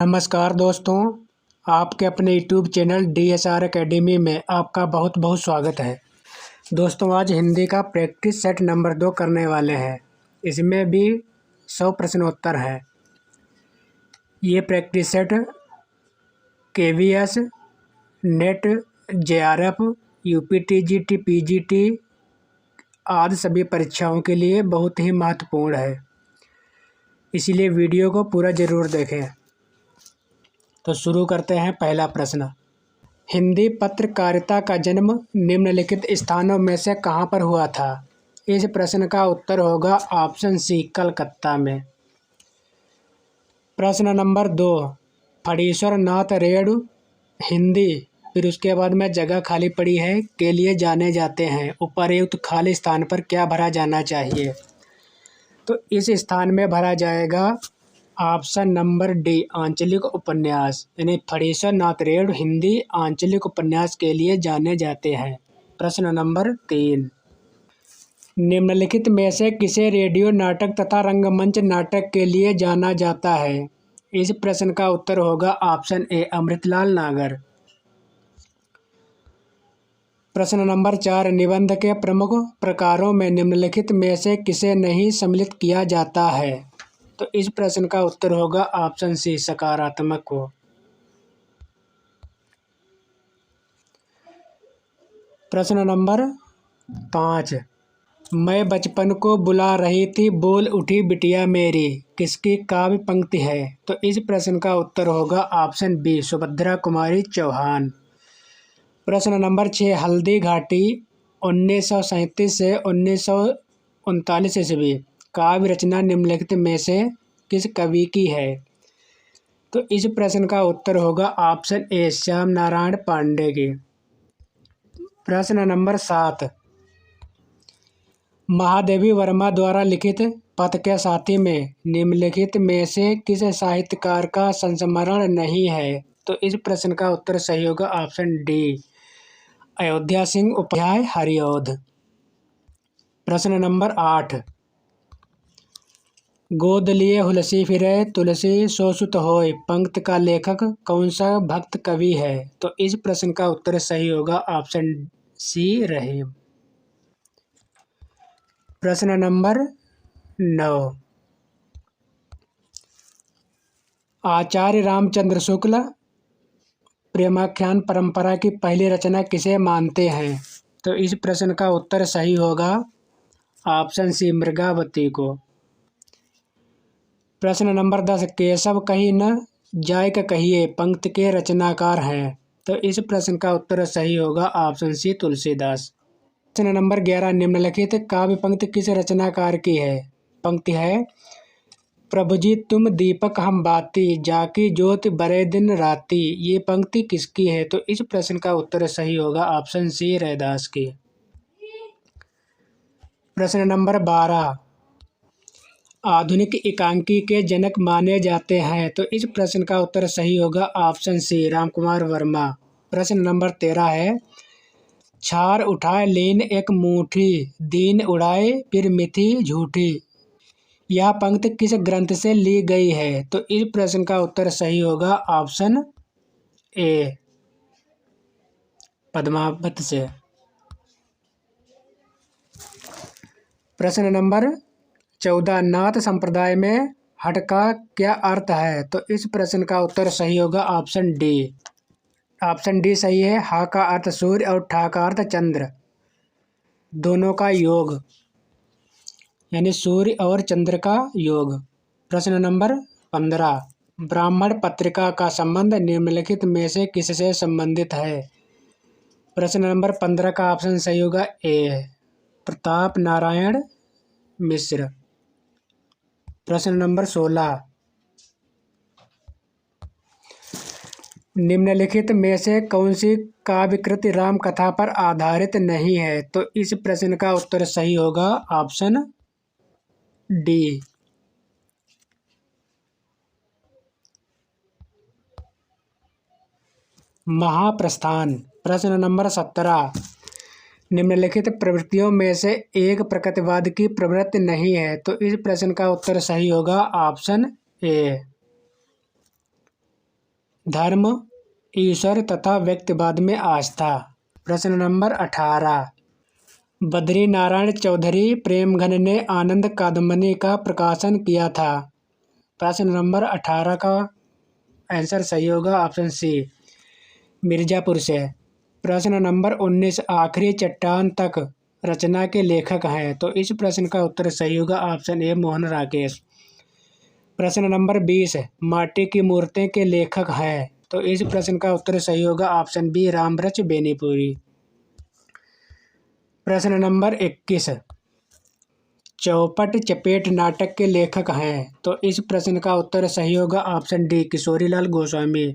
नमस्कार दोस्तों, आपके अपने यूट्यूब चैनल DSR एकेडमी में आपका बहुत बहुत स्वागत है। दोस्तों, आज हिंदी का प्रैक्टिस सेट नंबर 2 करने वाले हैं। इसमें भी 100 प्रश्नोत्तर है। ये practice set KVS, net, JRF, UPTGT, PGT आदि सभी परीक्षाओं के लिए बहुत ही महत्वपूर्ण है, इसलिए वीडियो को पूरा ज़रूर देखें। तो शुरू करते हैं। पहला प्रश्न, हिंदी पत्रकारिता का जन्म निम्नलिखित स्थानों में से कहाँ पर हुआ था? इस प्रश्न का उत्तर होगा ऑप्शन सी, कलकत्ता में। प्रश्न नंबर 2, फणीश्वर नाथ रेणु हिंदी, फिर उसके बाद में जगह खाली पड़ी है, के लिए जाने जाते हैं। उपर्युक्त खाली स्थान पर क्या भरा जाना चाहिए? तो इस स्थान में भरा जाएगा ऑप्शन नंबर डी, आंचलिक उपन्यास। यानी फणीश्वर नाथ रेणु हिंदी आंचलिक उपन्यास के लिए जाने जाते हैं। प्रश्न नंबर 3, निम्नलिखित में से किसे रेडियो नाटक तथा रंगमंच नाटक के लिए जाना जाता है? इस प्रश्न का उत्तर होगा ऑप्शन ए, अमृतलाल नागर। प्रश्न नंबर 4, निबंध के प्रमुख प्रकारों में निम्नलिखित में से किसे नहीं सम्मिलित किया जाता है? तो इस प्रश्न का उत्तर होगा ऑप्शन सी, सकारात्मक को। प्रश्न नंबर 5, मैं बचपन को बुला रही थी, बोल उठी बिटिया मेरी, किसकी काव्य पंक्ति है? तो इस प्रश्न का उत्तर होगा ऑप्शन बी, सुभद्रा कुमारी चौहान। प्रश्न नंबर 6, हल्दी घाटी 1937 से 1939 ईस्वी काव्य रचना निम्नलिखित में से किस कवि की है? तो इस प्रश्न का उत्तर होगा ऑप्शन ए, श्याम नारायण पांडे की। प्रश्न नंबर 7, महादेवी वर्मा द्वारा लिखित पथ के साथी में निम्नलिखित में से किस साहित्यकार का संस्मरण नहीं है? तो इस प्रश्न का उत्तर सही होगा ऑप्शन डी, अयोध्या सिंह उपाध्याय हरिऔध। प्रश्न नंबर 8, गोद लिए हुलसी फिरे तुलसी सो सुत होय पंक्ति का लेखक कौन सा भक्त कवि है? तो इस प्रश्न का उत्तर सही होगा ऑप्शन सी, रहीम। प्रश्न नंबर 9, आचार्य रामचंद्र शुक्ल प्रेमाख्यान परंपरा की पहली रचना किसे मानते हैं? तो इस प्रश्न का उत्तर सही होगा ऑप्शन सी, मृगावती को। प्रश्न नंबर 10, केशव कही न जाय क कहिए पंक्ति के रचनाकार हैं? तो इस प्रश्न का उत्तर सही होगा ऑप्शन सी, तुलसीदास। प्रश्न नंबर 11, निम्नलिखित काव्य पंक्ति किस रचनाकार की है? पंक्ति है, प्रभु जी तुम दीपक हम बाती, जाकी ज्योति बरे दिन राती। ये पंक्ति किसकी है? तो इस प्रश्न का उत्तर सही होगा ऑप्शन सी, रैदास की। प्रश्न नंबर 12, आधुनिक एकांकी के जनक माने जाते हैं? तो इस प्रश्न का उत्तर सही होगा ऑप्शन सी, रामकुमार वर्मा। प्रश्न नंबर 13 है, छार उठाए लीन एक मुट्ठी, दीन उड़ाए फिर मिथी झूठी। यह पंक्ति किस ग्रंथ से ली गई है? तो इस प्रश्न का उत्तर सही होगा ऑप्शन ए, पद्मावत से। प्रश्न नंबर 14, नाथ संप्रदाय में हठ का क्या अर्थ है? तो इस प्रश्न का उत्तर सही होगा ऑप्शन डी। ऑप्शन डी सही है। हा का अर्थ सूर्य और ठा का अर्थ चंद्र, दोनों का योग, यानी सूर्य और चंद्र का योग। प्रश्न नंबर 15, ब्राह्मण पत्रिका का संबंध निम्नलिखित में से किससे संबंधित है? प्रश्न नंबर 15 का ऑप्शन सही होगा ए, प्रताप नारायण मिश्र। प्रश्न नंबर 16, निम्नलिखित में से कौन सी काव्यकृति राम कथा पर आधारित नहीं है? तो इस प्रश्न का उत्तर सही होगा ऑप्शन डी। महाप्रस्थान। प्रश्न नंबर 17, निम्नलिखित प्रवृत्तियों में से एक प्रकृतिवाद की प्रवृत्ति नहीं है? तो इस प्रश्न का उत्तर सही होगा ऑप्शन ए, धर्म, ईश्वर तथा व्यक्तिवाद में आस्था। प्रश्न नंबर 18, बद्री नारायण चौधरी प्रेमघन ने आनंद कादंबरी का प्रकाशन किया था। प्रश्न नंबर 18 का आंसर सही होगा ऑप्शन सी, मिर्जापुर से। प्रश्न नंबर 19, आखिरी चट्टान तक रचना के लेखक हैं, तो इस प्रश्न का उत्तर सही होगा ऑप्शन ए, मोहन राकेश। प्रश्न नंबर 20, माटी की मूर्तें के लेखक हैं, तो इस प्रश्न का उत्तर सही होगा ऑप्शन बी, रामवृक्ष बेनीपुरी। प्रश्न नंबर 21, चौपट चपेट नाटक के लेखक हैं, तो इस प्रश्न का उत्तर सही होगा ऑप्शन डी, किशोरीलाल गोस्वामी।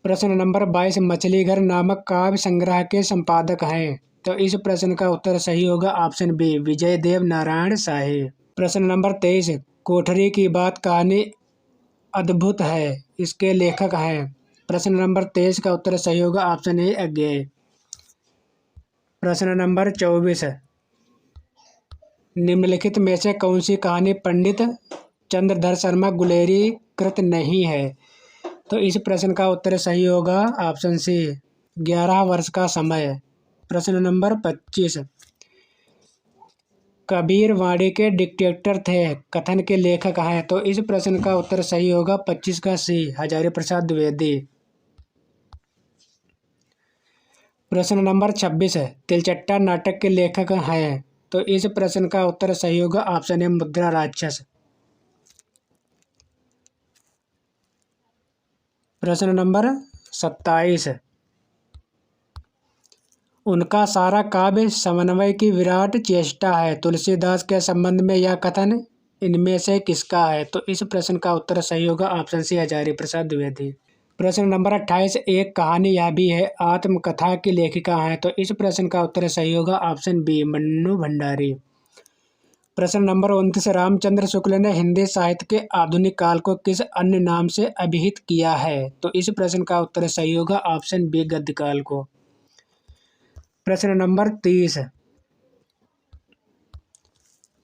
प्रश्न नंबर 22, मछली घर नामक काव्य संग्रह के संपादक हैं, तो इस प्रश्न का उत्तर सही होगा ऑप्शन बी, विजय देव नारायण शाही। प्रश्न नंबर 23, कोठरी की बात कहानी अद्भुत है, इसके लेखक हैं। प्रश्न नंबर 23 का उत्तर सही होगा ऑप्शन ए, अज्ञेय। प्रश्न नंबर 24, निम्नलिखित में से कौन सी कहानी पंडित चंद्रधर शर्मा गुलेरी कृत नहीं है, तो इस प्रश्न का उत्तर सही होगा ऑप्शन सी, 11 वर्ष का समय। प्रश्न नंबर 25, कबीर वाणी के डिक्टेटर थे कथन के लेखक हैं, तो इस प्रश्न का उत्तर सही होगा 25 का सी, हजारी प्रसाद द्विवेदी। प्रश्न नंबर 26, तिलचट्टा नाटक के लेखक हैं, तो इस प्रश्न का उत्तर सही होगा ऑप्शन ए, मुद्रा राक्षस। प्रश्न नंबर 27, उनका सारा काव्य समन्वय की विराट चेष्टा है, तुलसीदास के संबंध में यह कथन इनमें से किसका है, तो इस प्रश्न का उत्तर सही होगा ऑप्शन सी, हजारी प्रसाद द्विवेदी। प्रश्न नंबर 28, एक कहानी यह भी है आत्मकथा की लेखिका हैं, तो इस प्रश्न का उत्तर सही होगा ऑप्शन बी, मन्नू भंडारी। प्रश्न नंबर 29, रामचंद्र शुक्ल ने हिंदी साहित्य के आधुनिक काल को किस अन्य नाम से अभिहित किया है, तो इस प्रश्न का उत्तर सही होगा ऑप्शन बी, गद्यकाल को। प्रश्न नंबर 30,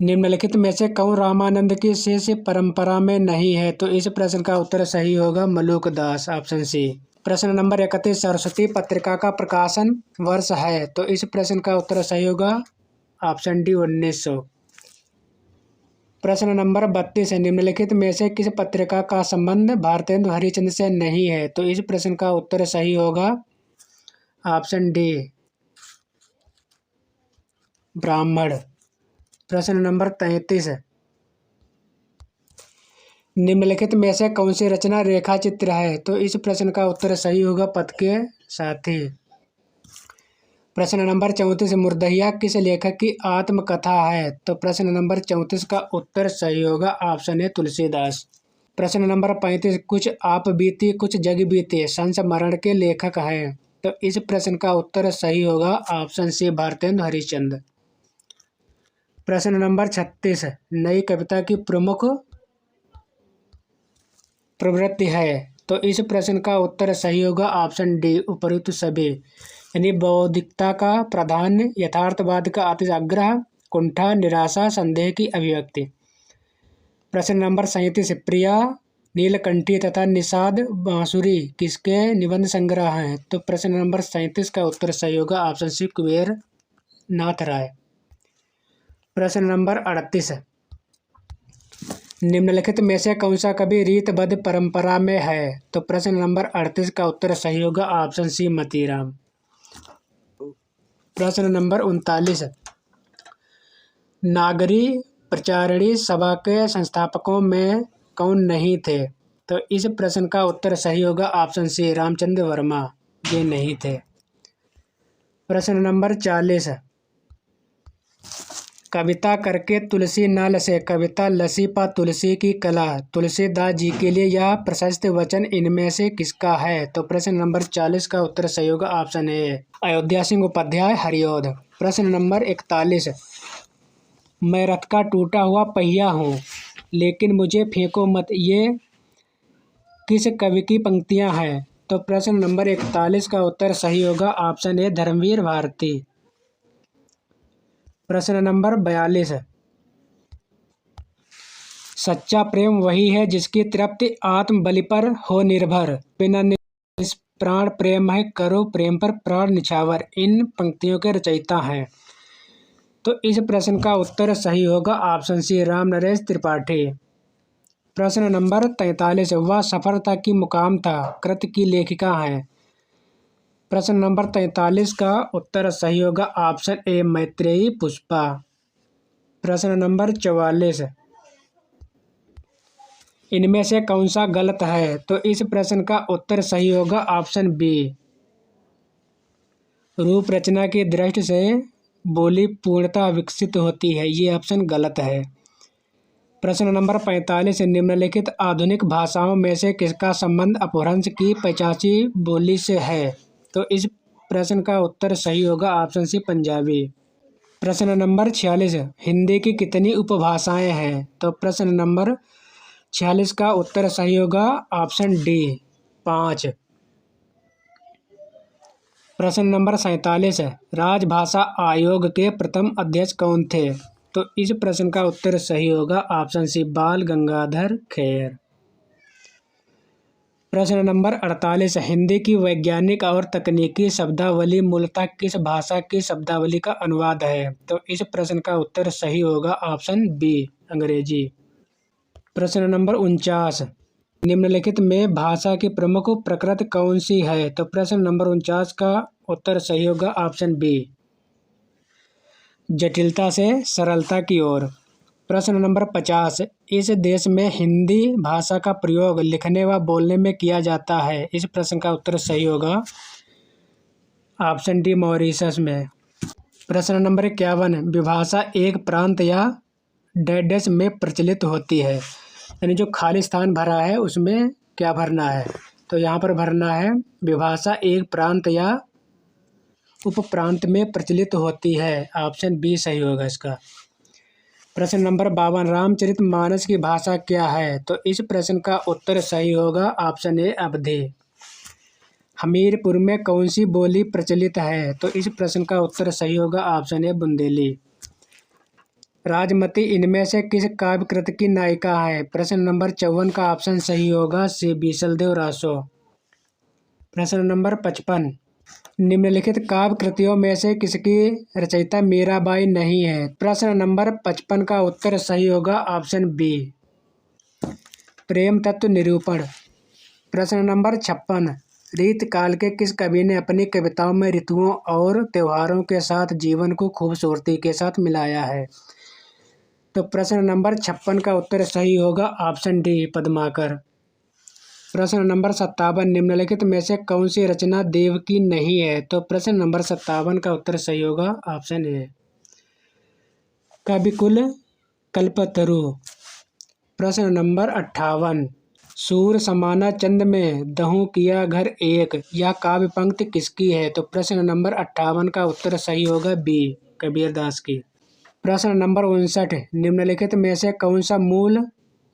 निम्नलिखित में से कौन रामानंद की शिष्य परंपरा में नहीं है, तो इस प्रश्न का उत्तर सही होगा मलूक दास, ऑप्शन सी। प्रश्न नंबर 31, सरस्वती पत्रिका का प्रकाशन वर्ष है, तो इस प्रश्न का उत्तर सही होगा ऑप्शन डी, 1900। प्रश्न नंबर 32, निम्नलिखित में से किस पत्रिका का संबंध भारतेंदु हरिश्चंद्र से नहीं है, तो इस प्रश्न का उत्तर सही होगा ऑप्शन डी, ब्राह्मण। प्रश्न नंबर 33, निम्नलिखित में से कौन सी रचना रेखा चित्र है, तो इस प्रश्न का उत्तर सही होगा पथ के साथी। प्रश्न नंबर 34, मुर्दहिया किस लेखक की आत्मकथा है, तो प्रश्न नंबर 34 का उत्तर सही होगा ऑप्शन ए, तुलसीदास। प्रश्न नंबर 35, कुछ आप बीती कुछ जग बीते संस्मरण के लेखक हैं, तो इस प्रश्न का उत्तर सही होगा ऑप्शन सी, भारतेंदु हरिश्चंद्र। प्रश्न नंबर 36, नई कविता की प्रमुख प्रवृत्ति है, तो इस प्रश्न का उत्तर सही होगा ऑप्शन डी, उपरोक्त सभी, यानी बौद्धिकता का प्राधान्य, यथार्थवाद का अतिआग्रह, कुंठा, निराशा, संदेह की अभिव्यक्ति। प्रश्न नंबर 37, प्रिया नीलकंठी तथा निषाद बांसुरी किसके निबंध संग्रह हैं, तो प्रश्न नंबर 37 का उत्तर सही होगा ऑप्शन सी, कुबेर नाथ राय। प्रश्न नंबर 38, निम्नलिखित में से कौन सा कवि रीतबद्ध परंपरा में है, तो प्रश्न नंबर 38 का उत्तर सही होगा ऑप्शन सी, मतीराम। प्रश्न नंबर 39, नागरी प्रचारिणी सभा के संस्थापकों में कौन नहीं थे, तो इस प्रश्न का उत्तर सही होगा ऑप्शन सी, रामचंद्र वर्मा, ये नहीं थे। प्रश्न नंबर 40, कविता करके तुलसी न लसे कविता लसी पा तुलसी की कला, तुलसीदास जी के लिए यह प्रशस्त वचन इनमें से किसका है, तो प्रश्न नंबर 40 का उत्तर सही होगा ऑप्शन ए, अयोध्या सिंह उपाध्याय हरिऔध। प्रश्न नंबर 41, मैं रथ का टूटा हुआ पहिया हूँ लेकिन मुझे फेंको मत, ये किस कवि की पंक्तियाँ हैं, तो प्रश्न नंबर 41 का उत्तर सही होगा ऑप्शन ए, धर्मवीर भारती। प्रश्न नंबर 42, सच्चा प्रेम वही है जिसकी तृप्ति आत्म बलि पर हो निर्भर, बिना इस प्राण प्रेम है करो प्रेम पर प्राण निछावर इन पंक्तियों के रचयिता हैं। तो इस प्रश्न का उत्तर सही होगा ऑप्शन सी राम नरेश त्रिपाठी। प्रश्न नंबर 43, वह सफलता की मुकाम था कृत की लेखिका है। प्रश्न नंबर 43 का उत्तर सही होगा ऑप्शन ए मैत्रेयी पुष्पा। प्रश्न नंबर 44, इनमें से कौन सा गलत है? तो इस प्रश्न का उत्तर सही होगा ऑप्शन बी। रूप रचना की दृष्टि से बोली पूर्णतः विकसित होती है, ये ऑप्शन गलत है। प्रश्न नंबर 45, निम्नलिखित आधुनिक भाषाओं में से किसका संबंध अपभ्रंश की 85 बोली से है? तो इस प्रश्न का उत्तर सही होगा ऑप्शन सी पंजाबी। प्रश्न नंबर 46, हिंदी की कितनी उपभाषाएं हैं? तो प्रश्न नंबर 46 का उत्तर सही होगा ऑप्शन डी 5। प्रश्न नंबर 47, राजभाषा आयोग के प्रथम अध्यक्ष कौन थे? तो इस प्रश्न का उत्तर सही होगा ऑप्शन सी बाल गंगाधर खेर। प्रश्न नंबर 48, हिंदी की वैज्ञानिक और तकनीकी शब्दावली मूलतः किस भाषा की शब्दावली का अनुवाद है? तो इस प्रश्न का उत्तर सही होगा ऑप्शन बी अंग्रेजी। प्रश्न नंबर 49, निम्नलिखित में भाषा की प्रमुख प्रकृति कौन सी है? तो प्रश्न नंबर 49 का उत्तर सही होगा ऑप्शन बी जटिलता से सरलता की ओर। प्रश्न नंबर 50, इस देश में हिंदी भाषा का प्रयोग लिखने व बोलने में किया जाता है। इस प्रश्न का उत्तर सही होगा ऑप्शन डी मॉरिशस में। प्रश्न नंबर 51, विभाषा एक प्रांत या डैश में प्रचलित होती है, यानी जो खाली स्थान भरा है उसमें क्या भरना है? तो यहाँ पर भरना है विभाषा एक प्रांत या उप प्रांत में प्रचलित होती है, ऑप्शन बी सही होगा इसका। प्रश्न नंबर 52, रामचरितमानस की भाषा क्या है? तो इस प्रश्न का उत्तर सही होगा ऑप्शन ए अवधी। हमीरपुर में कौन सी बोली प्रचलित है? तो इस प्रश्न का उत्तर सही होगा ऑप्शन ए बुंदेली। राजमती इनमें से किस काव्य कृति की नायिका है? प्रश्न नंबर 54 का ऑप्शन सही होगा सी बीसलदेव रासो। प्रश्न नंबर 55, निम्नलिखित काव्य कृतियों में से किसकी रचयिता मीराबाई नहीं है? प्रश्न नंबर 55 का उत्तर सही होगा ऑप्शन बी प्रेम तत्व निरूपण। प्रश्न नंबर 56, रीतकाल के किस कवि ने अपनी कविताओं में ऋतुओं और त्योहारों के साथ जीवन को खूबसूरती के साथ मिलाया है? तो प्रश्न नंबर 56 का उत्तर सही होगा ऑप्शन डी पद्माकर। प्रश्न नंबर 57, निम्नलिखित में से कौन सी रचना देव की नहीं है? तो प्रश्न नंबर 57 का उत्तर सही होगा ऑप्शन ए कविकुल कल्पतरु। प्रश्न नंबर 58, सूर समाना चंद में दहूं किया घर एक या काव्य पंक्ति किसकी है? तो प्रश्न नंबर 58 का उत्तर सही होगा बी कबीरदास की। प्रश्न नंबर 59, निम्नलिखित में से कौन सा मूल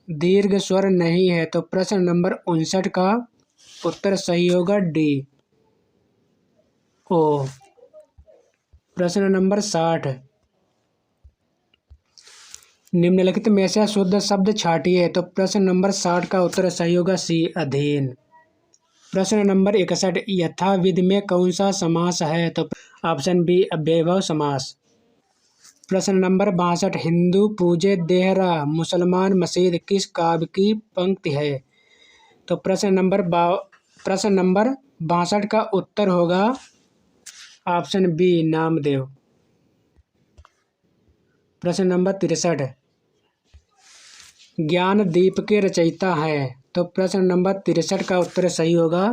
दीर्घ स्वर नहीं है? तो प्रश्न नंबर 59 का उत्तर सही होगा डी ओ। प्रश्न नंबर 60, निम्नलिखित में से शुद्ध शब्द छाटिए। तो प्रश्न नंबर 60 का उत्तर सही होगा सी अधीन। प्रश्न नंबर 61, यथाविधि में कौन सा समास है? तो ऑप्शन बी अव्ययभाव समास। प्रश्न नंबर 62, हिंदू पूजे देहरा मुसलमान मस्जिद किस काव्य की पंक्ति है? तो प्रश्न नंबर 62 का उत्तर होगा ऑप्शन बी नामदेव। प्रश्न नंबर 63, ज्ञान दीप के रचयिता है? तो प्रश्न नंबर 63 का उत्तर सही होगा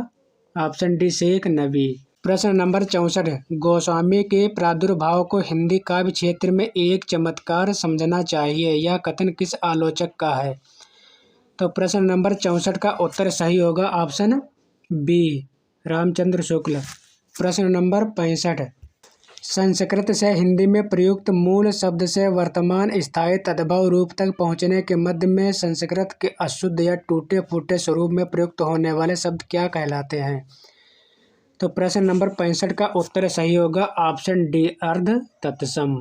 ऑप्शन डी शेख नबी। प्रश्न नंबर 64, गोस्वामी के प्रादुर्भाव को हिंदी काव्य क्षेत्र में एक चमत्कार समझना चाहिए, यह कथन किस आलोचक का है? तो प्रश्न नंबर 64 का उत्तर सही होगा ऑप्शन बी रामचंद्र शुक्ल। प्रश्न नंबर 65, संस्कृत से हिंदी में प्रयुक्त मूल शब्द से वर्तमान स्थायी तद्भव रूप तक पहुँचने के मध्य में संस्कृत के अशुद्ध या टूटे फूटे स्वरूप में प्रयुक्त होने वाले शब्द क्या कहलाते हैं? तो प्रश्न नंबर 65 का उत्तर सही होगा ऑप्शन डी अर्ध तत्सम।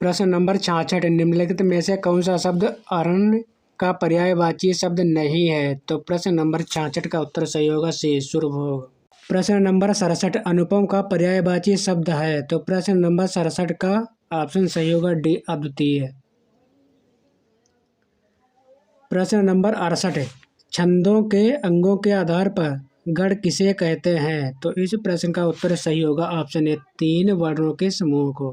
प्रश्न नंबर 66, निम्नलिखित में से कौन सा शब्द अरण्य का पर्यायवाची शब्द नहीं है? तो प्रश्न नंबर 66 का उत्तर सही होगा सी, सुरभोग। प्रश्न नंबर 67 अनुपम का पर्यायवाची शब्द है? तो प्रश्न नंबर 67 का ऑप्शन सही होगा डी, अद्वितीय। प्रश्न नंबर 68 छंदों के अंगों के आधार पर गण किसे कहते हैं? तो इस प्रश्न का उत्तर सही होगा ऑप्शन ए, 3 वर्णों के समूह को।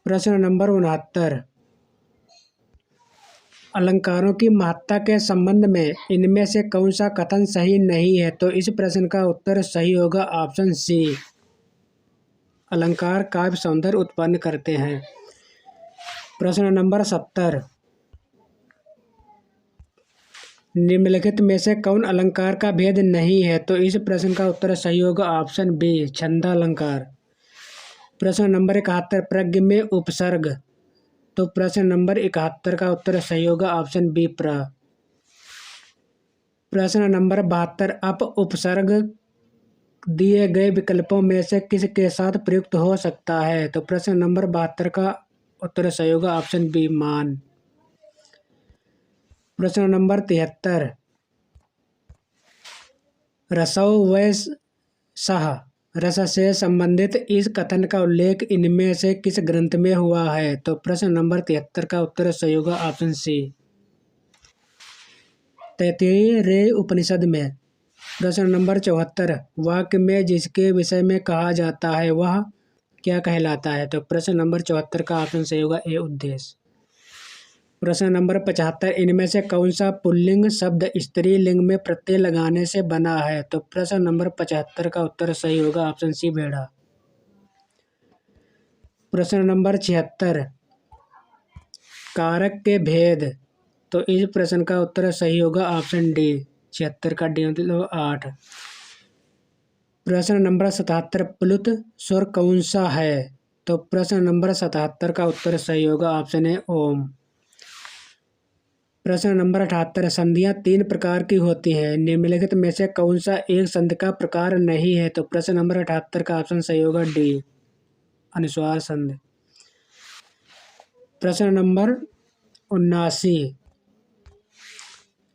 प्रश्न नंबर 69 अलंकारों की महत्ता के संबंध में इनमें से कौन सा कथन सही नहीं है? तो इस प्रश्न का उत्तर सही होगा ऑप्शन सी, अलंकार काव्य सौंदर्य उत्पन्न करते हैं। प्रश्न नंबर 70 निम्नलिखित में से कौन अलंकार का भेद नहीं है? तो इस प्रश्न का उत्तर सही होगा ऑप्शन बी, छंदालंकार। प्रश्न नंबर 71 प्रज्ञ में उपसर्ग? तो प्रश्न नंबर 71 का उत्तर सही होगा ऑप्शन बी, प्र। प्रश्न नंबर 72 अप उपसर्ग दिए गए विकल्पों में से किस के साथ प्रयुक्त हो सकता है? तो प्रश्न नंबर 72 का उत्तर सही होगा ऑप्शन बी, मान। प्रश्न नंबर 73 रसौ वै सह रस से संबंधित इस कथन का उल्लेख इनमें से किस ग्रंथ में हुआ है? तो प्रश्न नंबर 73 का उत्तर सही होगा ऑप्शन सी, तैत्तिरीय उपनिषद में। प्रश्न नंबर 74 वाक्य में जिसके विषय में कहा जाता है वह क्या कहलाता है? तो प्रश्न नंबर 74 का ऑप्शन सही होगा ए, उद्देश्य। प्रश्न नंबर 75 इनमें से कौन सा पुल्लिंग शब्द स्त्रीलिंग में प्रत्यय लगाने से बना है? तो प्रश्न नंबर 75 का उत्तर सही होगा ऑप्शन सी, भेड़ा। प्रश्न नंबर 76 कारक के भेद? तो इस प्रश्न का उत्तर सही होगा ऑप्शन डी, 76 का डी मतलब 8। प्रश्न नंबर 77 प्लुत स्वर कौन सा है? तो प्रश्न नंबर 77 का उत्तर सही होगा ऑप्शन ए, ओम। प्रश्न नंबर 78 संधियां 3 प्रकार की होती हैं, निम्नलिखित में से कौन सा एक संधि का प्रकार नहीं है? तो प्रश्न नंबर 78 का ऑप्शन सही होगा डी, अनुस्वार संधि। प्रश्न नंबर 79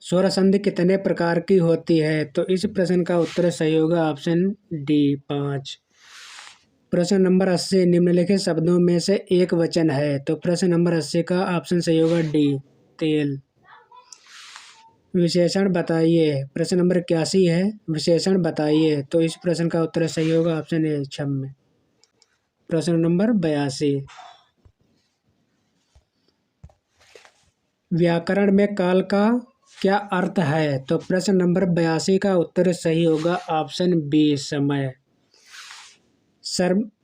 स्वर संधि कितने प्रकार की होती है? तो इस प्रश्न का उत्तर सही होगा ऑप्शन डी, 5। प्रश्न नंबर 80 निम्नलिखित शब्दों में से एक वचन है? तो प्रश्न नंबर 80 का ऑप्शन सही होगा डी, तेल। विशेषण बताइए। प्रश्न नंबर 81 है विशेषण बताइए। तो इस प्रश्न का उत्तर सही होगा ऑप्शन ए, क्षम्य। प्रश्न नंबर 82 व्याकरण में काल का क्या अर्थ है? तो प्रश्न नंबर 82 का उत्तर सही होगा ऑप्शन बी, समय।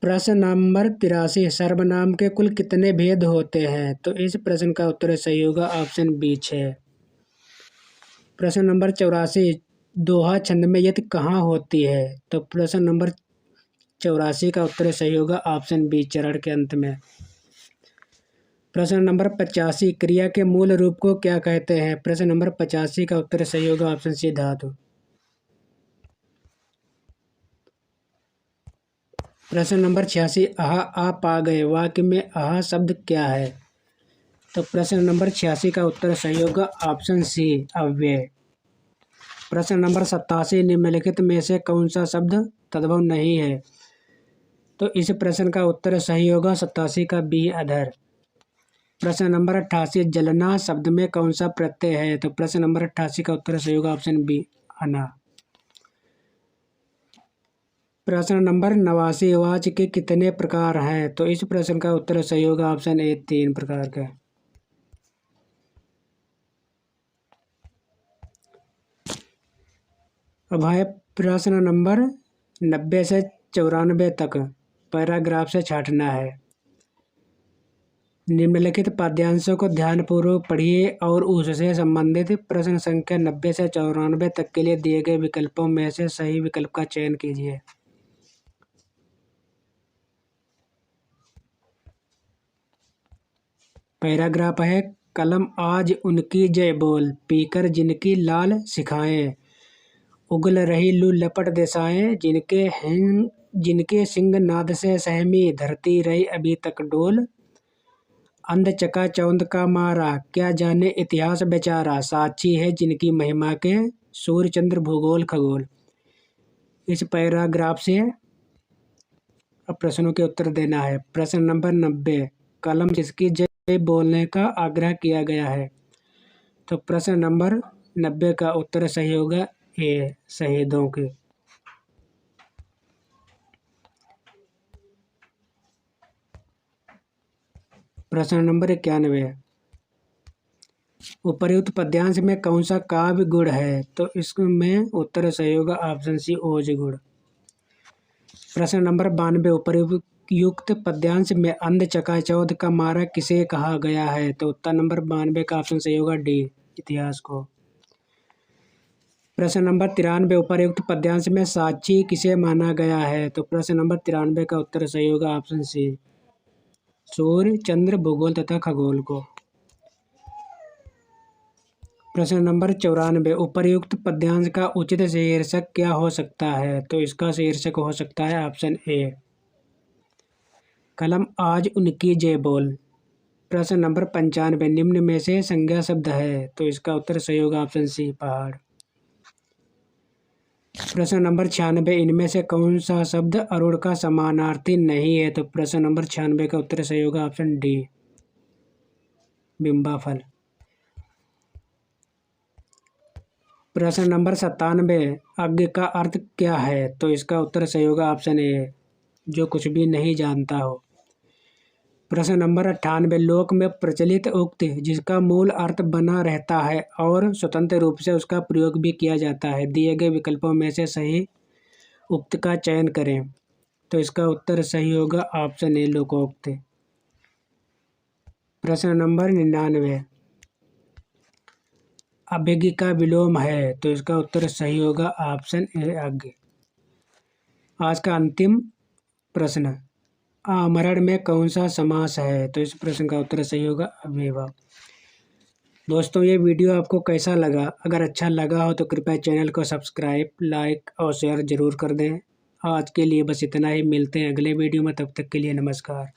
प्रश्न नंबर 83 सर्वनाम के कुल कितने भेद होते हैं? तो इस प्रश्न का उत्तर सही होगा ऑप्शन बी, 6। प्रश्न नंबर 84 दोहा छंद में यति कहाँ होती है? तो प्रश्न नंबर 84 का उत्तर सही होगा ऑप्शन बी, चरण के अंत में। प्रश्न नंबर 85 क्रिया के मूल रूप को क्या कहते हैं? प्रश्न नंबर 85 का उत्तर सही होगा ऑप्शन सी, धातु। प्रश्न नंबर 86 आहा आ पा गए वाक्य में आहा शब्द क्या है? तो प्रश्न नंबर 86 का उत्तर सही होगा ऑप्शन सी, अव्यय। प्रश्न नंबर 87 निम्नलिखित में से कौन सा शब्द तद्भव नहीं है? तो इस प्रश्न का उत्तर सही होगा 87 का बी, अधर। प्रश्न नंबर 88 जलना शब्द में कौन सा प्रत्यय है? तो प्रश्न नंबर 88 का उत्तर सही होगा ऑप्शन बी, अना। प्रश्न नंबर 89 वाच के कितने प्रकार हैं? तो इस प्रश्न का उत्तर सही होगा ऑप्शन ए, 3 प्रकार का। अब है प्रश्न नंबर 90 से 94 तक पैराग्राफ से छांटना है। निम्नलिखित पद्यांशों को ध्यानपूर्वक पढ़िए और उससे संबंधित प्रश्न संख्या 90 से 94 तक के लिए दिए गए विकल्पों में से सही विकल्प का चयन कीजिए। पैराग्राफ है कलम आज उनकी जय बोल, पीकर जिनकी लाल सिखाएं, उगल रही लू लपट दिशाएं, जिनके सिंह नाद से सहमी धरती रही अभी तक डोल, अंध चकाचौंध का मारा, क्या जाने इतिहास बेचारा, साक्षी है जिनकी महिमा के सूर्य चंद्र भूगोल खगोल। इस पैराग्राफ से अब प्रश्नों के उत्तर देना है। प्रश्न नंबर 90, कलम जिसकी जय बोलने का आग्रह किया गया है। तो प्रश्न नंबर 90 का उत्तर सही होगा ए, शहीदों के। प्रश्न नंबर 91, उपर्युक्त पद्यांश में कौन सा काव्य गुण है। तो इसमें उत्तर सही होगा ऑप्शन सी, ओज गुण। प्रश्न नंबर 92, उपर्युक्त पद्यांश में अंध चकाचौंध का मारा किसे कहा गया है। तो उत्तर नंबर 92 का ऑप्शन सही होगा डी, इतिहास को। प्रश्न नंबर 93, उपर्युक्त पद्यांश में साक्षी किसे माना गया है। तो प्रश्न नंबर 93 का उत्तर सही होगा ऑप्शन सी, सूर्य चंद्र भूगोल तथा खगोल को। प्रश्न नंबर 94, उपर्युक्त पद्यांश का उचित शीर्षक क्या हो सकता है। तो इसका शीर्षक हो सकता है ऑप्शन ए, कलम आज उनकी जय बोल। प्रश्न नंबर 95, निम्न में से संज्ञा शब्द है। तो इसका उत्तर सही होगा ऑप्शन सी, पहाड़। प्रश्न नंबर 96, इनमें से कौन सा शब्द अरुण का समानार्थी नहीं है। तो प्रश्न नंबर 96 का उत्तर सही होगा ऑप्शन डी, बिंबाफल। प्रश्न नंबर 97, अज्ञ का अर्थ क्या है। तो इसका उत्तर सही होगा ऑप्शन ए, जो कुछ भी नहीं जानता हो। प्रश्न नंबर 98, लोक में प्रचलित उक्ति जिसका मूल अर्थ बना रहता है और स्वतंत्र रूप से उसका प्रयोग भी किया जाता है, दिए गए विकल्पों में से सही उक्त का चयन करें। तो इसका उत्तर सही होगा ऑप्शन ए, लोकोक्ति। प्रश्न नंबर 99, अभिज्ञ का विलोम है। तो इसका उत्तर सही होगा ऑप्शन ए, अज्ञ। आज का अंतिम प्रश्न, आमरण में कौन सा समास है। तो इस प्रश्न का उत्तर सही होगा अव्ययभाव। दोस्तों, ये वीडियो आपको कैसा लगा? अगर अच्छा लगा हो तो कृपया चैनल को सब्सक्राइब, लाइक और शेयर जरूर कर दें। आज के लिए बस इतना ही, मिलते हैं अगले वीडियो में, तब तक के लिए नमस्कार।